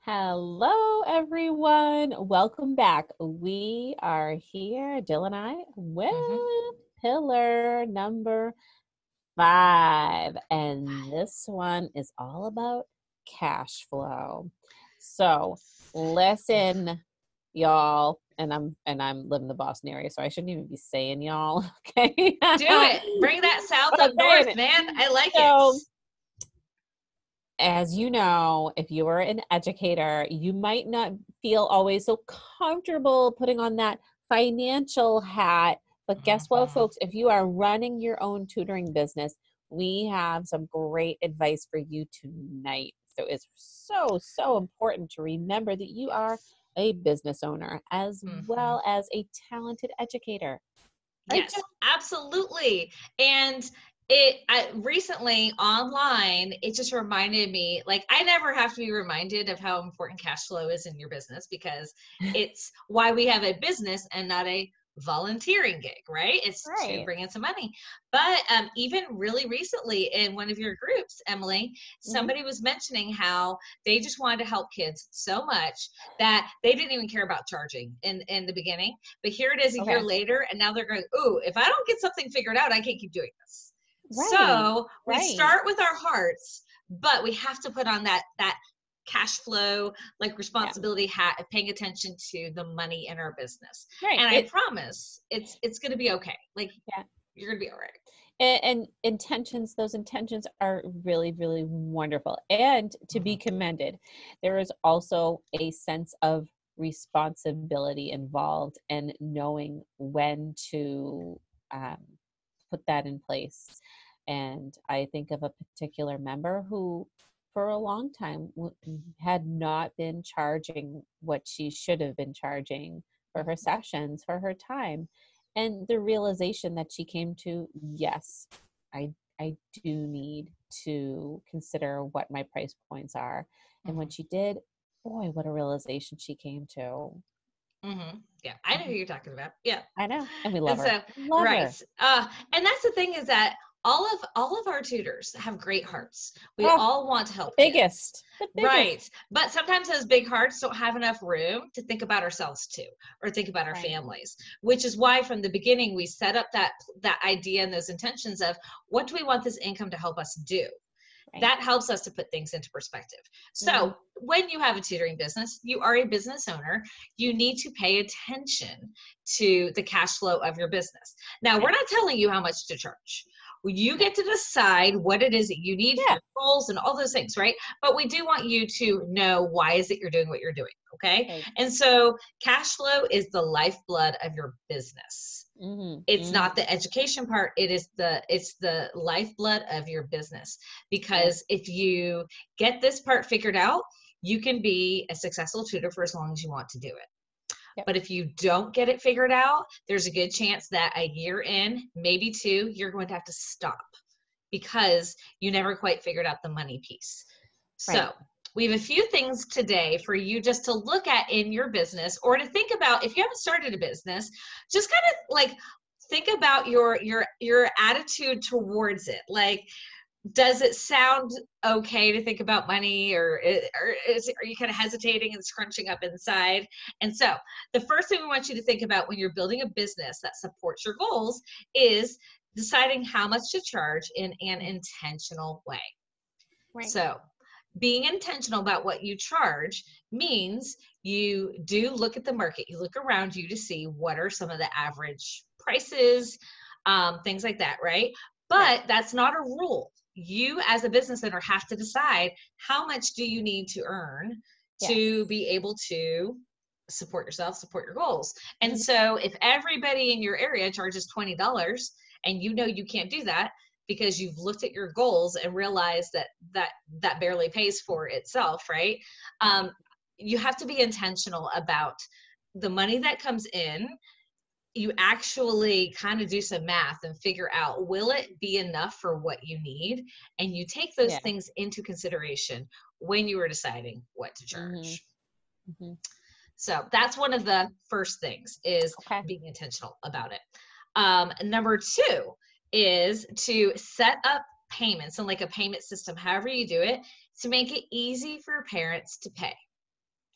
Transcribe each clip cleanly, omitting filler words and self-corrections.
Hello, everyone. Welcome back. We are here, Jill and I, with Mhm. pillar number 5. And this one is all about cash flow. So listen, y'all, and I'm living the Boston area, so I shouldn't even be saying y'all. Okay. Do it. Bring that south But I'm up saying north, it. man. I like it. So as you know, if you are an educator, you might not feel always so comfortable putting on that financial hat. But guess what, Mhm. folks? If you are running your own tutoring business, we have some great advice for you tonight. So it's so important to remember that you are a business owner as Mhm. well as a talented educator. Right, Jill? Yes, absolutely. And I recently online, it just reminded me, like, I never have to be reminded of how important cash flow is in your business because it's why we have a business and not a volunteering gig, right? It's to Right. bring in some money. But even really recently in one of your groups, Emily, Hmm. somebody was mentioning how they just wanted to help kids so much that they didn't even care about charging in the beginning, but here it is a year Okay. later, and now they're going, ooh, if I don't get something figured out, I can't keep doing this. Right. So we Right. start with our hearts, but we have to put on that cash flow, like Yeah. responsibility hat of paying attention to the money in our business. Right. And I promise it's gonna be okay. Like Yeah. you're gonna be all right. And intentions, those intentions are really wonderful and to be Mhm. commended. There is also a sense of responsibility involved and knowing when to um, put that in place. And I think of a particular member who for a long time had not been charging what she should have been charging for her sessions, for her time, and the realization that she came to, yes, I do need to consider what my price points are. And when Mhm. she did, boy, what a realization she came to. Yeah, I know who Mhm. you're talking about. Yeah. I know, and we love And her, so, love right. her. And that's the thing is that all of our tutors have great hearts. We Oh, all want to the help kids. biggest, the biggest. Right. But sometimes those big hearts don't have enough room to think about ourselves too, or think about our Right, families, which is why from the beginning we set up that idea and those intentions of what do we want this income to help us do? right. That helps us to put things into perspective. Hmm. So, when you have a tutoring business, you are a business owner, you need to pay attention to the cash flow of your business. Now, we're Yeah, not telling you how much to charge. You no, get to decide what it is that you need for yeah, your goals and all those things, right? But we do want you to know why is it you're doing what you're doing, okay? right. And so cash flow is the lifeblood of your business. Hmm. It's Hmm. not the education part, it's the lifeblood of your business, Yeah, because if you get this part figured out, you can be a successful tutor for as long as you want to do it. yep, But if you don't get it figured out, there's a good chance that a year in, maybe two, you're going to have to stop because you never quite figured out the money piece. right. So we have a few things today for you just to look at in your business, or to think about if you haven't started a business, just kind of like think about your attitude towards it. Like, does it sound okay to think about money, are you kind of hesitating and scrunching up inside? And so the first thing we want you to think about when you're building a business that supports your goals is deciding how much to charge in an Mhm. intentional way. Right. So being intentional about what you charge means you do look at the market, you look around you to see what are some of the average prices, things like that, right? Right. But that's not a rule. You as a business owner have to decide how much do you need to earn Yes. to be able to support yourself, support your goals. And Mhm. so if everybody in your area charges $20 and you know you can't do that, because you've looked at your goals and realized that barely pays for itself, right? Right. um, you have to be intentional about the money that comes in. You actually kind of do some math and figure out, will it be enough for what you need? And you take those Yeah. things into consideration when you are deciding what to Hmm. charge. Hmm. So that's one of the first things, is Okay. being intentional about it. Number two is to set up payments and like a payment system, however you do it, to make it easy for parents to pay.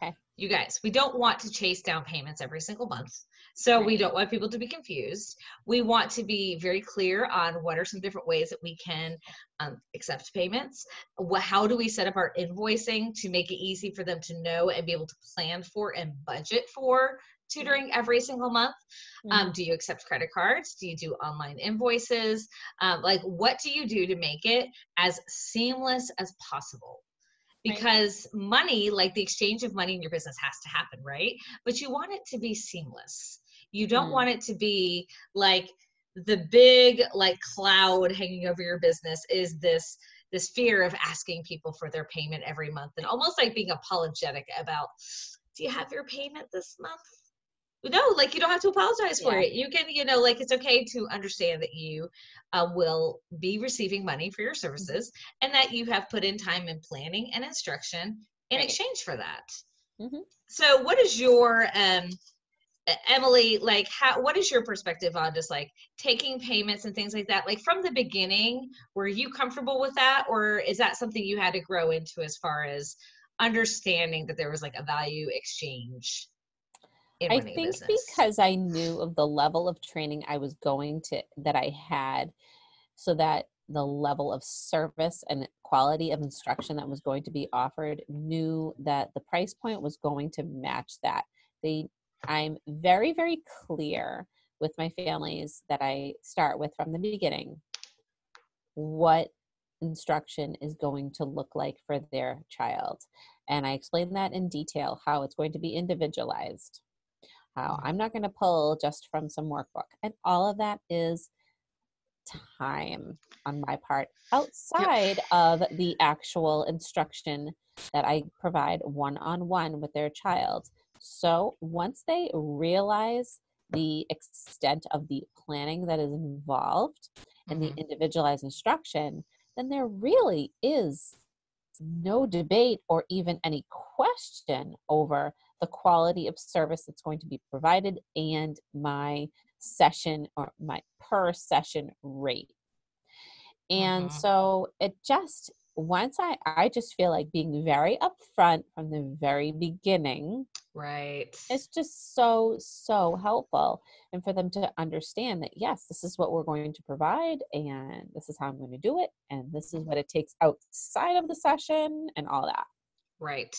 Okay. You guys, we don't want to chase down payments every single month. So we Right. don't want people to be confused. We want to be very clear on what are some different ways that we can accept payments. How do we set up our invoicing to make it easy for them to know and be able to plan for and budget for tutoring every single month? Mm-hmm. Do you accept credit cards? Do you do online invoices? Like, what do you do to make it as seamless as possible? Right. Because money, like the exchange of money in your business, has to happen, right? But you want it to be seamless. You don't Mm. want it to be like the big like cloud hanging over your business is this fear of asking people for their payment every month, and almost like being apologetic about, do you have your payment this month? No, like you don't have to apologize for Yeah. it. You can, like it's okay to understand that you will be receiving money for your Mhm. services and that you have put in time and planning and instruction in Right. exchange for that. Mm-hmm. So, what is your Emily, like what is your perspective on just like taking payments and things like that? Like from the beginning, were you comfortable with that, or is that something you had to grow into as far as understanding that there was like a value exchange in I running a think business? because I knew of the level of training that I had, so that the level of service and quality of instruction that was going to be offered, knew that the price point was going to match that. They, I'm very, very clear with my families that I start with from the beginning what instruction is going to look like for their child. And I explain that in detail, how it's going to be individualized, how I'm not going to pull just from some workbook. And all of that is time on my part Yep. outside of the actual instruction that I provide one on one with their child. So once they realize the extent of the planning that is involved and the Mhm. individualized instruction, then there really is no debate or even any question over the quality of service that's going to be provided and my session or my per session rate. And Mhm. so it just, once I just feel like being very upfront from the very beginning Right. is just so, so helpful. And for them to understand that, yes, this is what we're going to provide, and this is how I'm going to do it, and this is what it takes outside of the session, and all that. Right.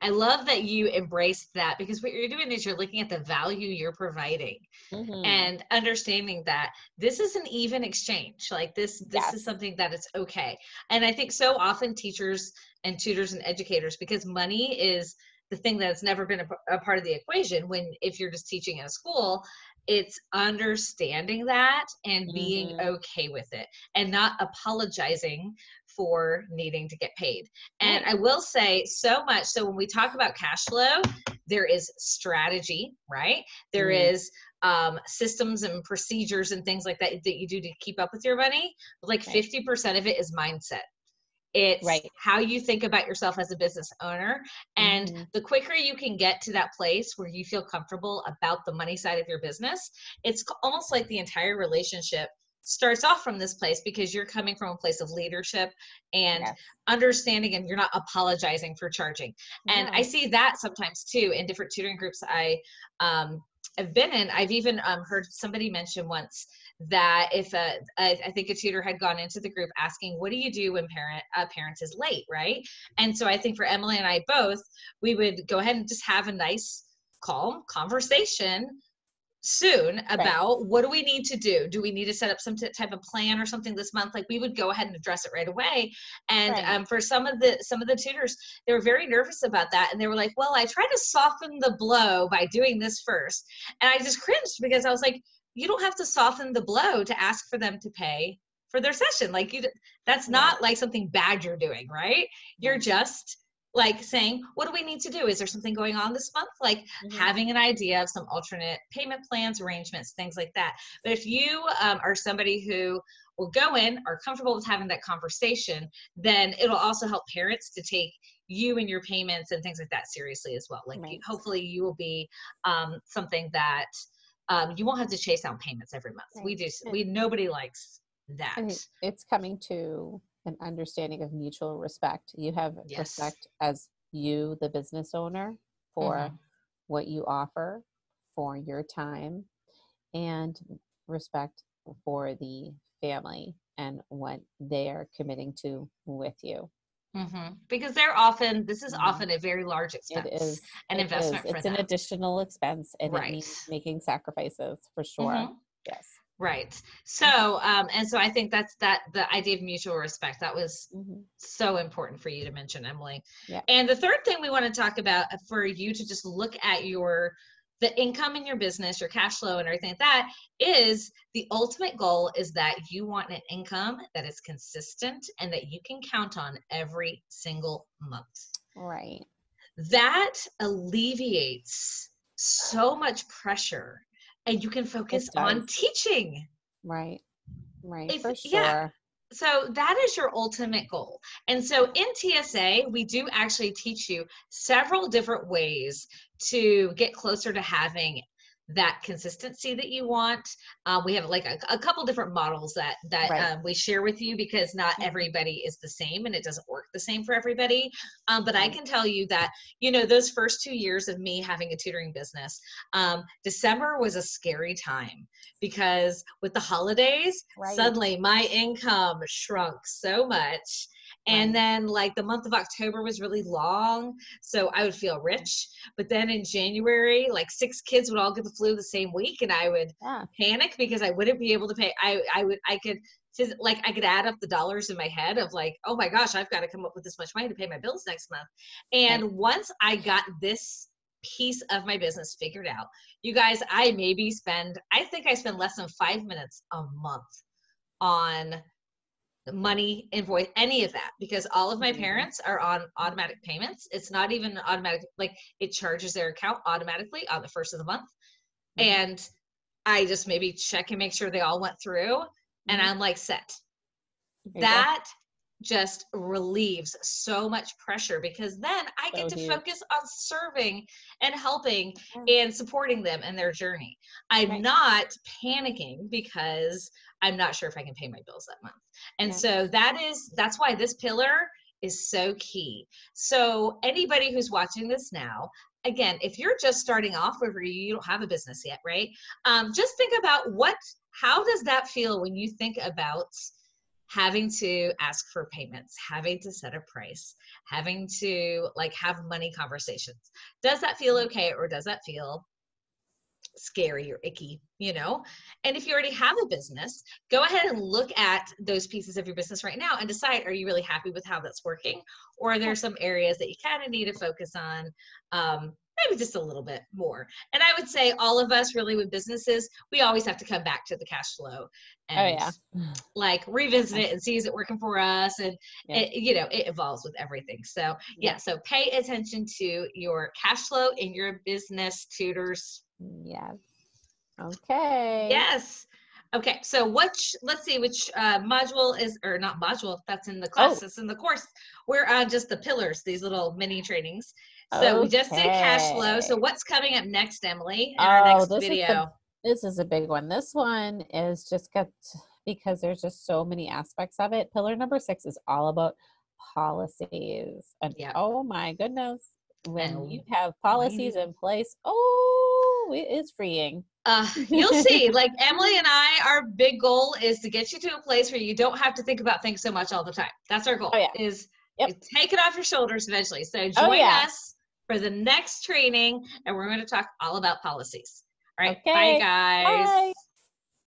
I love that you embraced that, because what you're doing is you're looking at the value you're providing Mm-hmm. and understanding that this is an even exchange. Like this is Yes. something that it's okay. And I think so often teachers and tutors and educators, because money is the thing that's never been a part of the equation when, if you're just teaching in a school, it's understanding that and being Mm-hmm. okay with it and not apologizing for needing to get paid. And Right. I will say so much. So when we talk about cash flow, there is strategy, right? There Mm. is systems and procedures and things like that that you do to keep up with your money. But like Right. 50% of it is mindset. It's Right. how you think about yourself as a business owner. And Mm-hmm. the quicker you can get to that place where you feel comfortable about the money side of your business, it's almost like the entire relationship starts off from this place, because you're coming from a place of leadership and Yes. understanding, and you're not apologizing for charging. And I No. see that sometimes too in different tutoring groups um, have been in. I've even heard somebody mention once that if I think a tutor had gone into the group asking, what do you do when parents is late, right? And so I think for Emily and I both, we would go ahead and just have a nice calm conversation soon Right. about, what do we need to do? Do we need to set up some type of plan or something this month? Like, we would go ahead and address it right away. And Right. for some of the tutors, they were very nervous about that, and they were like, well, I try to soften the blow by doing this first. And I just cringed, because I was like, you don't have to soften the blow to ask for them to pay for their session. Like, that's Right. not like something bad you're doing, right? You're Right. just like saying, what do we need to do? Is there something going on this month? Like, Mm-hmm. having an idea of some alternate payment plans, arrangements, things like that. But if you are somebody who will go in, are comfortable with having that conversation, then it'll also help parents to take you and your payments and things like that seriously as well. Like, Right. hopefully you will be something that you won't have to chase down payments every month. Right. Nobody likes I that. think it's coming to an understanding of mutual respect. You have Yes. respect as you, the business owner, for what you offer, for your time, and respect for the family and what they are committing to with you. Because they're often, this is Mhm. often a very large It expense, is. an It is. investment for It's an them. additional expense, and it Right. means making sacrifices for sure. hmm Yes. Right. Mhm. So, and so I think that's the idea of mutual respect. That was Mhm. so important for you to mention, Emily. Yeah. And the third thing we want to talk about for you to just look at the income in your business, your cash flow and everything like that, is the ultimate goal is that you want an income that is consistent and that you can count on every single month. Right. That alleviates so much pressure and you can It focus on does. teaching. Right. Right. If For yeah, sure. so that is your ultimate goal. And so in TSA, we do actually teach you several different ways to get closer to having that consistency that you want. We have like a couple different models Right. we share with you because not Mhm. everybody is the same and it doesn't work the same for everybody. But I Right. can tell you that, those first 2 years of me having a tutoring business, December was a scary time because with the holidays, Right. suddenly my income shrunk so much. And Right. then, like, the month of October was really long, so I would feel rich. But then in January, like 6 kids would all get the flu the same week, and I would Yeah. panic because I wouldn't be able to pay. I could add up the dollars in my head of like, oh my gosh, I've got to come up with this much money to pay my bills next month. Right. And once I got this piece of my business figured out, you guys, I think I spend less than 5 minutes a month on money, invoice, any of that, because all of my Amazing. parents are on automatic payments. It's not even automatic, like it charges their account automatically on the first of the month. Mm-hmm. And I just maybe check and make sure they all went through, and Mm-hmm. I'm like set. There you go. That just relieves so much pressure because then I get So to huge. focus on serving and helping Yeah. and supporting them in their journey. I'm Right. not panicking because I'm not sure if I can pay my bills that month. And Yeah. so that's why this pillar is so key. So anybody who's watching this now, again, if you're just starting off or you don't have a business yet, right? Just think about how does that feel when you think about having to ask for payments, having to set a price, having to like have money conversations. Does that feel okay or does that feel scary or icky, And if you already have a business, go ahead and look at those pieces of your business right now and decide, are you really happy with how that's working? Or are there some areas that you kind of need to focus on? Maybe just a little bit more. And I would say all of us really with businesses, we always have to come back to the cash flow Oh and yeah. like revisit it and see is it working for us, and Yep. it evolves with everything. So Yep. so pay attention to your cash flow in your business, tutors. Yes. Okay. Yes. Okay, so let's see which module is, or not module, that's in the class, Oh, that's in the course. We're on just the pillars, these little mini trainings. So we just did cash flow. So okay. what's coming up next, Emily, in our Oh, next video? this is a big one. This one is just got because there's just so many aspects of it. Pillar number 6 is all about policies. And Yeah. oh my goodness, when you And have why do you policies do that? in place, oh, it is freeing. You'll see, like Emily and I, our big goal is to get you to a place where you don't have to think about things so much all the time. That's our Oh goal, yeah. is Yep. take it off your shoulders eventually. So Oh join yeah. us for the next training and we're going to talk all about policies. All right. Bye Okay. Bye. guys.